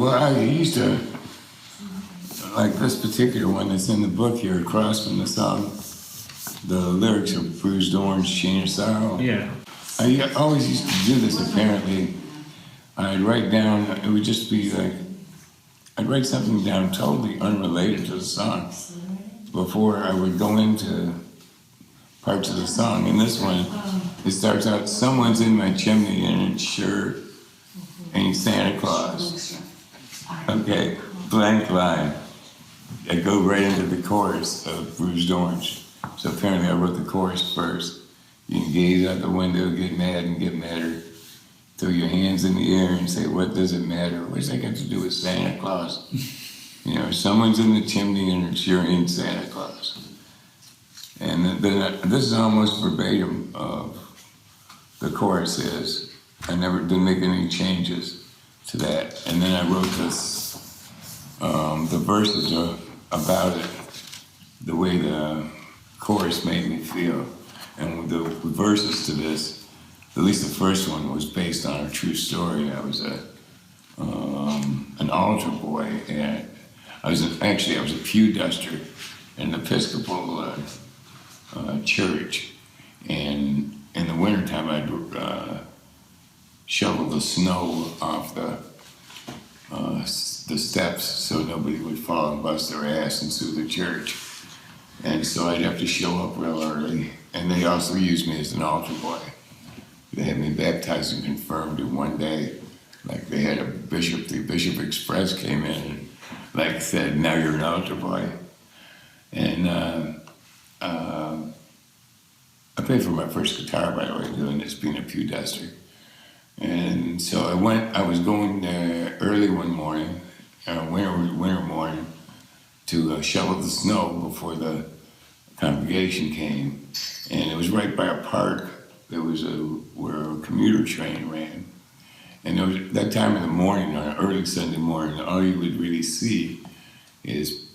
Well, I used to, like this particular one that's in the book here, across from the song, the lyrics of Bruised Orange, Chain of Sorrow. Yeah. I always used to do this, apparently. I'd write down, it would just be like, I'd write something down totally unrelated to the song before I would go into parts of the song. And this one, it starts out, someone's in my chimney and it sure ain't Santa Claus. Okay, blank line. I go right into the chorus of Bruised Orange. So apparently I wrote the chorus first. You can gaze out the window, get mad and get madder. Throw your hands in the air and say, what does it matter? What's that got to do with Santa Claus? You know, someone's in the chimney and it sure ain't Santa Claus. And then this is almost verbatim of the chorus is. I never did make any changes to that. And then I wrote this, the verses about it, the way the chorus made me feel. And the verses to this, at least the first one, was based on a true story. I was an altar boy, and I was a pew duster in an Episcopal church. And in the wintertime, I'd shovel the snow off the steps so nobody would fall and bust their ass and sue the church. And so I'd have to show up real early. And they also used me as an altar boy. They had me baptized and confirmed in one day. Like they had a bishop, the Bishop Express came in and like said, now you're an altar boy. And I paid for my first guitar, by the way, doing this, being a pew duster. And so I was going there early one morning, winter morning, to shovel the snow before the congregation came. And it was right by a park. There was where a commuter train ran. And there was, that time in the morning, on an early Sunday morning, all you would really see is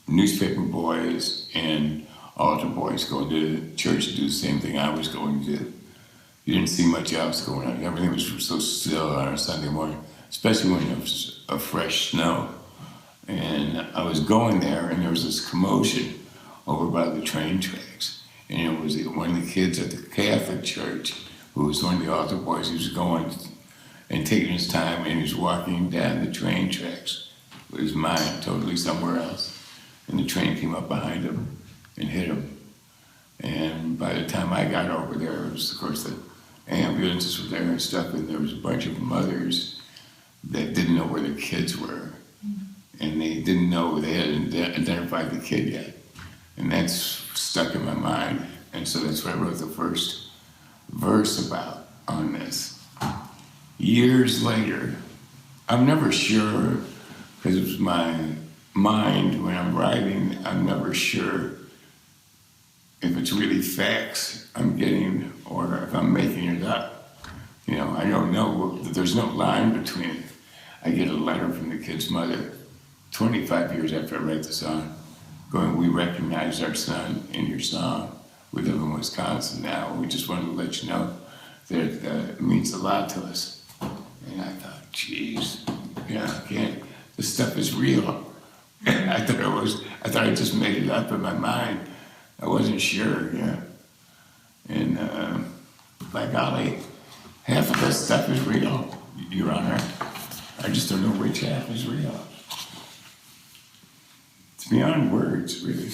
newspaper boys and altar boys going to church to do the same thing I was going to do. You didn't see much else going on. Everything was so still on a Sunday morning, especially when there was a fresh snow. And I was going there, and there was this commotion over by the train tracks. And it was one of the kids at the Catholic church, who was one of the altar boys, he was going and taking his time, and he was walking down the train tracks with his mind totally somewhere else. And the train came up behind him and hit him. And by the time I got over there, it was, of course, the ambulances were there and stuff, and there was a bunch of mothers that didn't know where their kids were. And they didn't know they hadn't identified the kid yet. And that's stuck in my mind. And so that's what I wrote the first verse about on this. Years later, I'm never sure, because it's my mind when I'm writing, I'm never sure if it's really facts I'm getting or if I'm making it up. You know, I don't know, there's no line between it. I get a letter from the kid's mother 25 years after I write the song, going, we recognize our son in your song. We live in Wisconsin now. We just wanted to let you know that it means a lot to us. And I thought, geez, yeah, this stuff is real. And I thought I just made it up in my mind. I wasn't sure, yeah. And by golly, half of this stuff is real, Your Honor. I just don't know which half is real. It's beyond words, really.